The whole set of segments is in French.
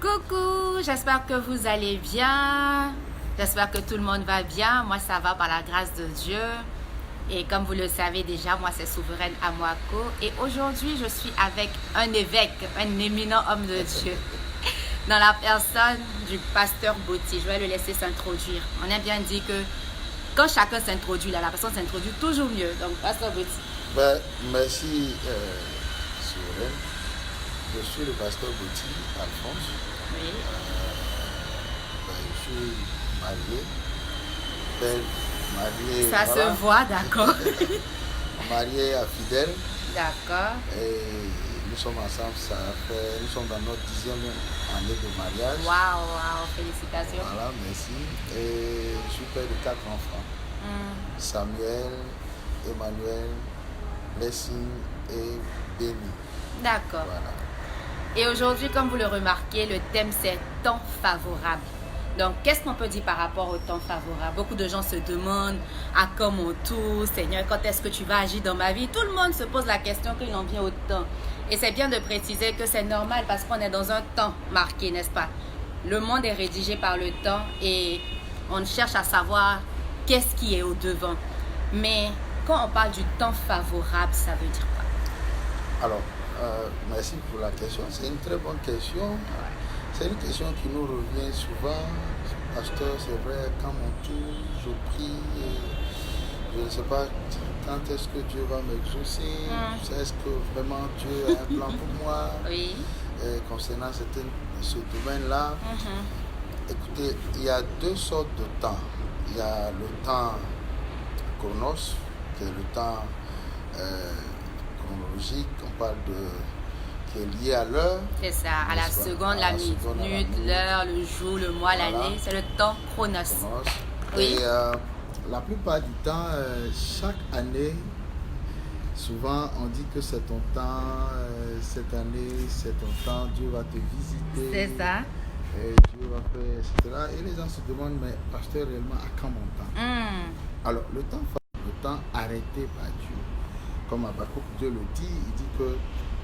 Coucou, j'espère que vous allez bien. J'espère que tout le monde va bien. Moi, ça va par la grâce de Dieu. Et comme vous le savez déjà, moi, c'est Souveraine Amoako. Et aujourd'hui, je suis avec un évêque, un éminent homme de Dieu, dans la personne du pasteur Botti. Je vais le laisser s'introduire. On a bien dit que quand chacun s'introduit, la personne s'introduit toujours mieux. Donc, pasteur Botti. Merci, Souveraine. Je suis le pasteur Botti, Alphonse. Oui. Je suis marié. Marié, Ça voilà. se voit, d'accord. Marié à Fidèle. D'accord. Et nous sommes ensemble, nous sommes dans notre 10e année de mariage. Waouh, félicitations. Voilà, merci. Et je suis père de 4 enfants. Samuel, Emmanuel, Lessing et Béni. D'accord. Voilà. Et aujourd'hui, comme vous le remarquez, le thème c'est temps favorable. Donc, qu'est-ce qu'on peut dire par rapport au temps favorable? Beaucoup de gens se demandent à quand mon tour, Seigneur, quand est-ce que tu vas agir dans ma vie? Tout le monde se pose la question qu'il en vient au temps. Et c'est bien de préciser que c'est normal parce qu'on est dans un temps marqué, n'est-ce pas? Le monde est rédigé par le temps et on cherche à savoir qu'est-ce qui est au devant. Mais quand on parle du temps favorable, ça veut dire quoi? Alors, merci pour la question. C'est une très bonne question. C'est une question qui nous revient souvent. Pasteur, c'est vrai, quand mon tour, je prie, je ne sais pas quand est-ce que Dieu va m'exaucer. Est-ce que vraiment Dieu a un plan pour moi? Oui. Concernant ce domaine-là. Écoutez, il y a deux sortes de temps. Il y a le temps chronos, qui est le temps chronologique. On parle qui est lié à l'heure. C'est ça, à la seconde, la minute, l'heure, le jour, le mois, l'année. C'est le temps chronos. Oui. Et la plupart du temps, chaque année, souvent on dit que c'est ton temps, cette année, c'est ton temps, Dieu va te visiter. C'est ça. Et Dieu va faire, etc. Et les gens se demandent, mais pasteur, réellement, à quand mon temps? Alors, le temps arrêté par Dieu. Comme Habakkuk, Dieu le dit, il dit que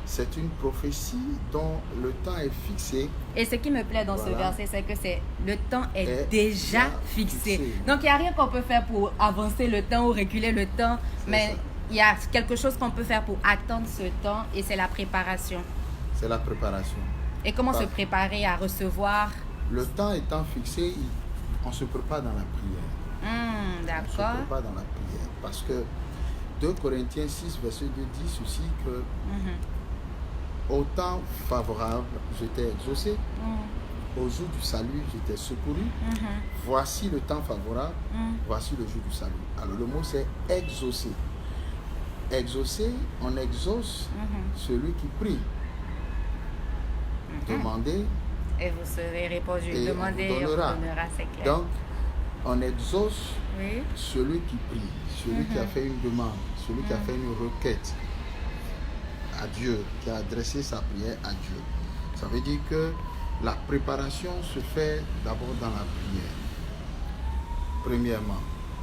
c'est une prophétie dont le temps est fixé. Et ce qui me plaît dans ce verset, c'est que le temps est déjà fixé. Donc, il n'y a rien qu'on peut faire pour avancer le temps ou reculer le temps, mais il y a quelque chose qu'on peut faire pour attendre ce temps et c'est la préparation. C'est la préparation. Et comment se préparer à recevoir? Le temps étant fixé, on se prépare dans la prière. D'accord. On se prépare dans la prière. Parce que 2 Corinthiens 6, verset 2 dit ceci que au temps favorable, j'étais exaucé. Au jour du salut, j'étais secouru. Voici le temps favorable. Voici le jour du salut. Alors le mot c'est exaucer. Exaucer, on exauce celui qui prie. Demandez. Et vous serez répondu. Demandez et on vous donnera, c'est clair. Donc, on exauce celui qui prie, celui qui a fait une demande, celui qui a fait une requête à Dieu, qui a adressé sa prière à Dieu. Ça veut dire que la préparation se fait d'abord dans la prière. Premièrement,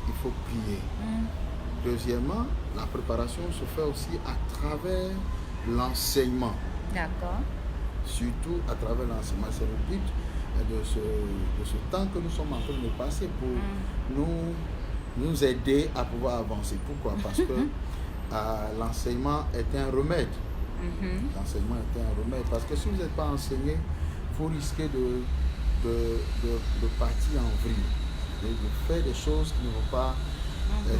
il faut prier. Deuxièmement, la préparation se fait aussi à travers l'enseignement. D'accord. Surtout à travers l'enseignement. C'est le but de ce temps que nous sommes en train de passer pour nous aider à pouvoir avancer. Pourquoi? Parce que l'enseignement est un remède. L'enseignement est un remède. Parce que si vous n'êtes pas enseigné, vous risquez de partir en vrille, de faire des choses qui ne vont pas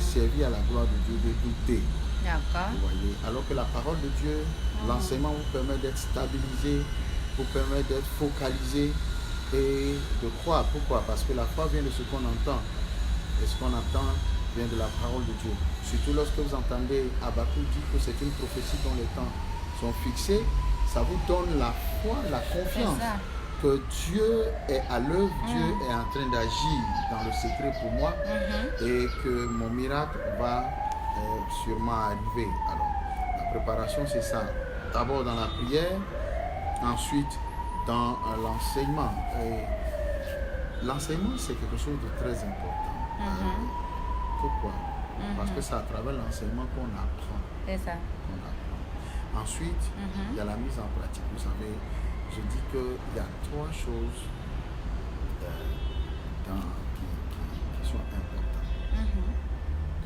servir à la gloire de Dieu, de douter. D'accord. Vous voyez? Alors que la parole de Dieu, l'enseignement vous permet d'être stabilisé, vous permet d'être focalisé et de croire. Pourquoi? Parce que la foi vient de ce qu'on entend. Et ce qu'on entend vient de la parole de Dieu. Surtout lorsque vous entendez Habakkuk dire que c'est une prophétie dont les temps sont fixés, ça vous donne la foi, la confiance que Dieu est à l'œuvre, Dieu est en train d'agir dans le secret pour moi et que mon miracle va sûrement arriver. Alors, la préparation, c'est ça. D'abord dans la prière, ensuite dans l'enseignement. L'enseignement, c'est quelque chose de très important. Pourquoi? Parce que c'est à travers l'enseignement qu'on apprend. C'est ça. Ensuite, il y a la mise en pratique. Vous savez, je dis qu'il y a trois choses qui sont importantes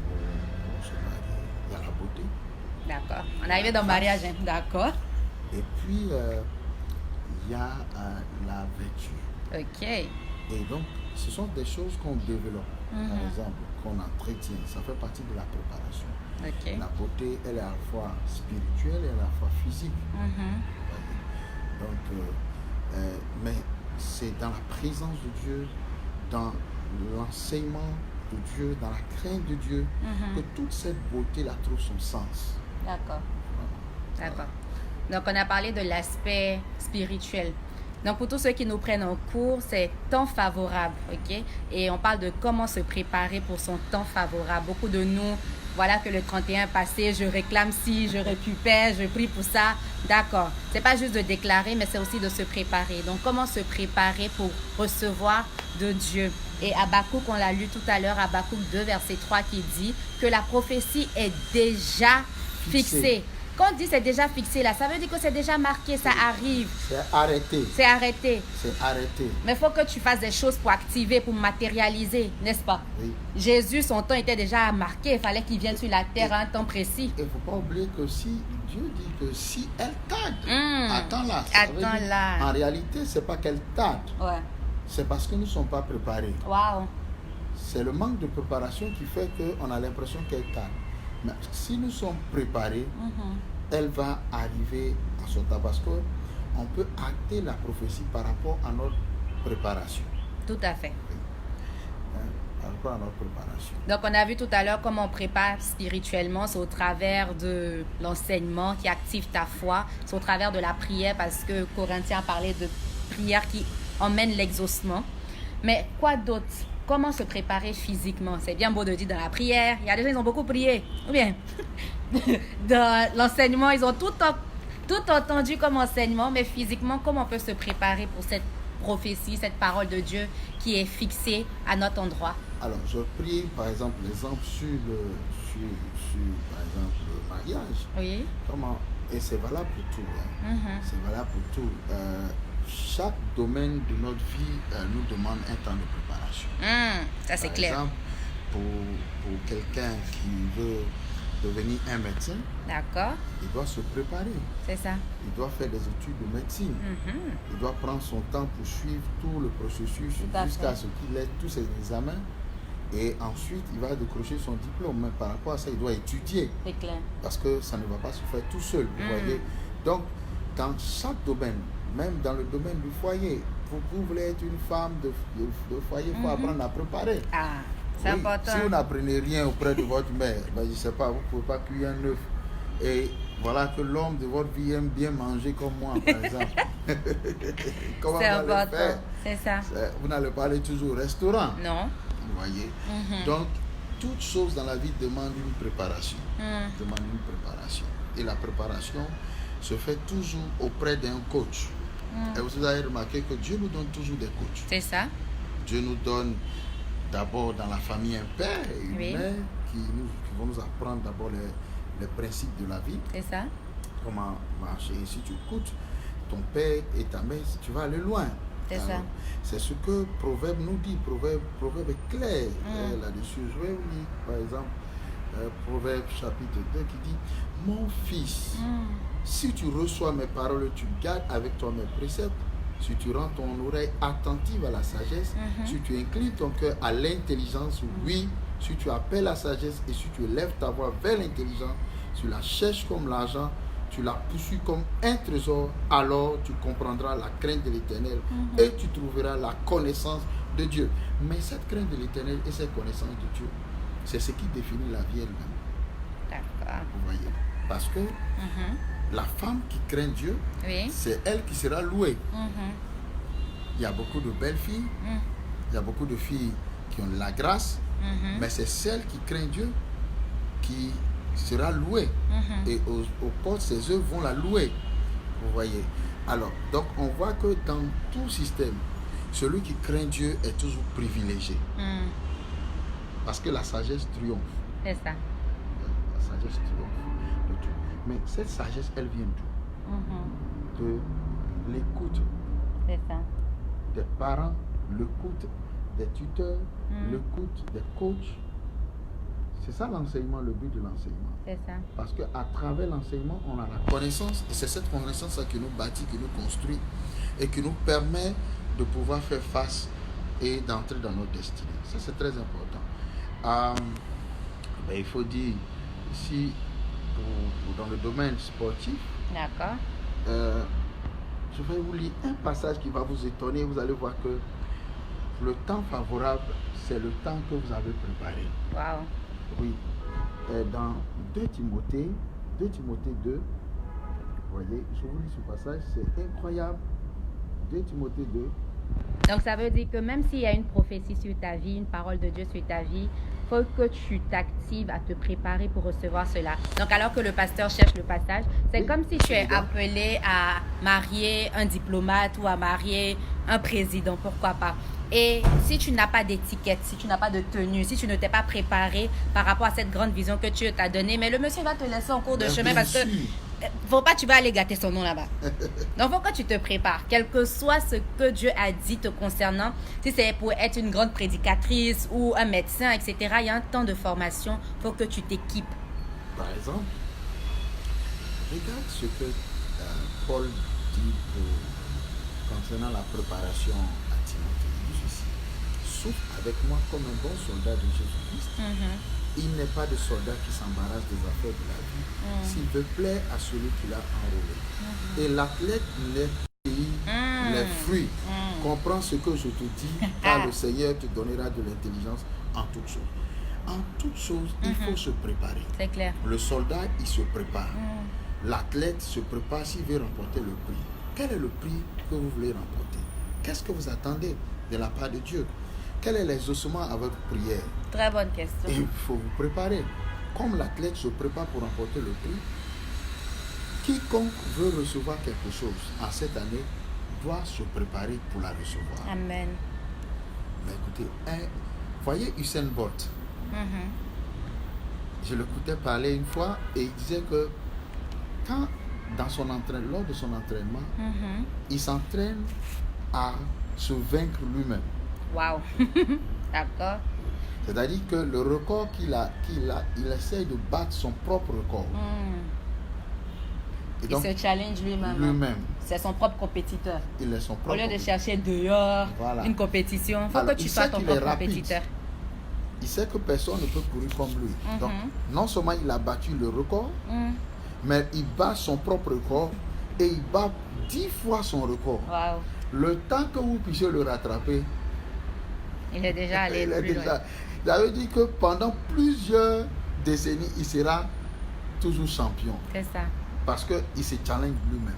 pour se marier. Il y a la beauté. D'accord. On est arrivé dans le mariage, hein. D'accord. Et puis, il y a la vertu. Ok. Et donc, ce sont des choses qu'on développe, par exemple, qu'on entretient. Ça fait partie de la préparation. Ok. La beauté, elle est à la fois spirituelle et à la fois physique. Donc, mais c'est dans la présence de Dieu, dans l'enseignement de Dieu, dans la crainte de Dieu, que toute cette beauté-là trouve son sens. D'accord. D'accord. Donc, on a parlé de l'aspect spirituel. Donc, pour tous ceux qui nous prennent en cours, c'est temps favorable, ok? Et on parle de comment se préparer pour son temps favorable. Beaucoup de nous, voilà que le 31 est passé, je réclame ci, je récupère, je prie pour ça. D'accord. C'est pas juste de déclarer, mais c'est aussi de se préparer. Donc, comment se préparer pour recevoir de Dieu? Et Habakkuk, on l'a lu tout à l'heure, Habakkuk 2, verset 3, qui dit que la prophétie est déjà fixée. Quand on dit c'est déjà fixé là, ça veut dire que c'est déjà marqué, ça arrive. C'est arrêté. C'est arrêté. C'est arrêté. Mais il faut que tu fasses des choses pour activer, pour matérialiser, n'est-ce pas? Oui. Jésus, son temps était déjà marqué. Il fallait qu'il vienne sur la terre à un temps précis. Il ne faut pas oublier que si Dieu dit que si elle tarde, attends-la. Attends-la. En réalité, ce n'est pas qu'elle tarde. Ouais. C'est parce que nous ne sommes pas préparés. Waouh. C'est le manque de préparation qui fait qu'on a l'impression qu'elle tarde. Mais si nous sommes préparés, elle va arriver en son temps. Parce qu'on peut acter la prophétie par rapport à notre préparation. Tout à fait. Par rapport à notre préparation. Donc, on a vu tout à l'heure comment on prépare spirituellement. C'est au travers de l'enseignement qui active ta foi. C'est au travers de la prière parce que Corinthiens parlait de prière qui emmène l'exaucement. Mais quoi d'autre? Comment se préparer physiquement? C'est bien beau de dire dans la prière. Il y a des gens qui ont beaucoup prié. Ou bien, dans l'enseignement, ils ont tout entendu comme enseignement. Mais physiquement, comment on peut se préparer pour cette prophétie, cette parole de Dieu qui est fixée à notre endroit? Alors, je prie, par exemple, l'exemple sur par exemple, le mariage. Oui. Et c'est valable pour tout. C'est valable pour tout. Chaque domaine de notre vie nous demande un temps de préparation. Ça, c'est clair. Par exemple, pour quelqu'un qui veut devenir un médecin, d'accord, il doit se préparer. C'est ça. Il doit faire des études de médecine. Il doit prendre son temps pour suivre tout le processus jusqu'à ce qu'il ait tous ses examens. Et ensuite, il va décrocher son diplôme. Mais par rapport à ça, il doit étudier. C'est clair. Parce que ça ne va pas se faire tout seul, vous voyez. Donc, dans chaque domaine, même dans le domaine du foyer, vous voulez être une femme de foyer, il faut apprendre à préparer. Ah, c'est important. Si vous n'apprenez rien auprès de votre mère, ben, je ne sais pas, vous ne pouvez pas cuire un œuf. Et voilà que l'homme de votre vie aime bien manger comme moi, par exemple. Comment c'est vous allez important, faire? c'est ça. Vous n'allez pas aller toujours au restaurant. Non. Vous voyez. Donc, toute chose dans la vie demande une préparation. Demande une préparation. Et la préparation se fait toujours auprès d'un coach. Et vous avez remarqué que Dieu nous donne toujours des coachs. C'est ça. Dieu nous donne d'abord dans la famille un père et une mère qui vont nous apprendre d'abord les principes de la vie. C'est ça. Comment marcher. Et si tu écoutes ton père et ta mère, tu vas aller loin. C'est ça. C'est ce que Proverbe nous dit. Proverbe est clair là-dessus. Je vais vous lire, par exemple, Proverbe chapitre 2 qui dit: mon fils, si tu reçois mes paroles, tu gardes avec toi mes préceptes, si tu rends ton oreille attentive à la sagesse, si tu inclines ton cœur à l'intelligence, oui, si tu appelles la sagesse et si tu élèves ta voix vers l'intelligence, tu la cherches comme l'argent, tu la poursuis comme un trésor, alors tu comprendras la crainte de l'Éternel et tu trouveras la connaissance de Dieu. Mais cette crainte de l'Éternel et cette connaissance de Dieu, c'est ce qui définit la vie elle-même. D'accord. Vous voyez? Parce que la femme qui craint Dieu, c'est elle qui sera louée. Il y a beaucoup de belles filles, il y a beaucoup de filles qui ont de la grâce, mais c'est celle qui craint Dieu qui sera louée. Et aux portes, ses œuvres vont la louer. Vous voyez? Alors, donc on voit que dans tout système, celui qui craint Dieu est toujours privilégié. Parce que la sagesse triomphe. C'est ça. La sagesse triomphe de Dieu. Mais cette sagesse, elle vient d'où? De l'écoute C'est ça. des parents, le coût des tuteurs, Mm. le coût des coachs. C'est ça l'enseignement, le but de l'enseignement. C'est ça. Parce qu'à travers l'enseignement, on a la connaissance, et c'est cette connaissance-là qui nous bâtit, qui nous construit, et qui nous permet de pouvoir faire face et d'entrer dans notre destinée. Ça, c'est très important. Il faut dire, ici, dans le domaine sportif, D'accord. je vais vous lire un passage qui va vous étonner. Vous allez voir que le temps favorable, c'est le temps que vous avez préparé. Wow. Oui. Dans 2 Timothée 2, vous voyez, je vous lis ce passage, c'est incroyable. 2 Timothée 2. Donc, ça veut dire que même s'il y a une prophétie sur ta vie, une parole de Dieu sur ta vie, il faut que tu t'actives à te préparer pour recevoir cela. Donc, alors que le pasteur cherche le passage, c'est Oui, comme si tu es évidemment. appelé à marier un diplomate ou à marier un président, pourquoi pas. Et si tu n'as pas d'étiquette, si tu n'as pas de tenue, si tu ne t'es pas préparé par rapport à cette grande vision que Dieu t'a donnée, mais le monsieur va te laisser en cours de chemin parce que faut pas, tu vas aller gâter son nom là-bas. Donc, faut que tu te prépares. Quel que soit ce que Dieu a dit te concernant, si c'est pour être une grande prédicatrice ou un médecin, etc., il y a un temps de formation. Faut que tu t'équipes. Par exemple, regarde ce que Paul dit concernant la préparation à Timothée. Il dit ceci: souffre avec moi comme un bon soldat de Jésus-Christ. Il n'est pas de soldat qui s'embarrasse des affaires de la vie s'il veut plaire à celui qui l'a enrôlé. Et l'athlète les fruits. Comprends ce que je te dis, car le Seigneur te donnera de l'intelligence en toutes choses. En toutes choses, il faut se préparer. C'est clair. Le soldat, il se prépare. L'athlète se prépare s'il veut remporter le prix. Quel est le prix que vous voulez remporter? Qu'est-ce que vous attendez de la part de Dieu? Quel est l'exaucement à votre prière? Très bonne question. Et il faut vous préparer. Comme l'athlète se prépare pour remporter le prix, quiconque veut recevoir quelque chose en cette année doit se préparer pour la recevoir. Amen. Mais écoutez, voyez Usain Bolt. Je l'écoutais parler une fois et il disait que quand lors de son entraînement, il s'entraîne à se vaincre lui-même. Wow. D'accord. C'est-à-dire que le record il essaie de battre son propre record. Et donc, il se challenge lui-même. lui-même. C'est son propre compétiteur. Il est son propre Au lieu de chercher dehors une compétition, il faut que tu sois ton propre compétiteur. Il sait que personne ne peut courir comme lui. Donc, non seulement il a battu le record, mais il bat son propre record et il bat 10 fois son record. Wow. Le temps que vous puissiez le rattraper, il est déjà allé plus loin. Ça veut dire que pendant plusieurs décennies, il sera toujours champion. C'est ça. Parce qu'il se challenge lui-même.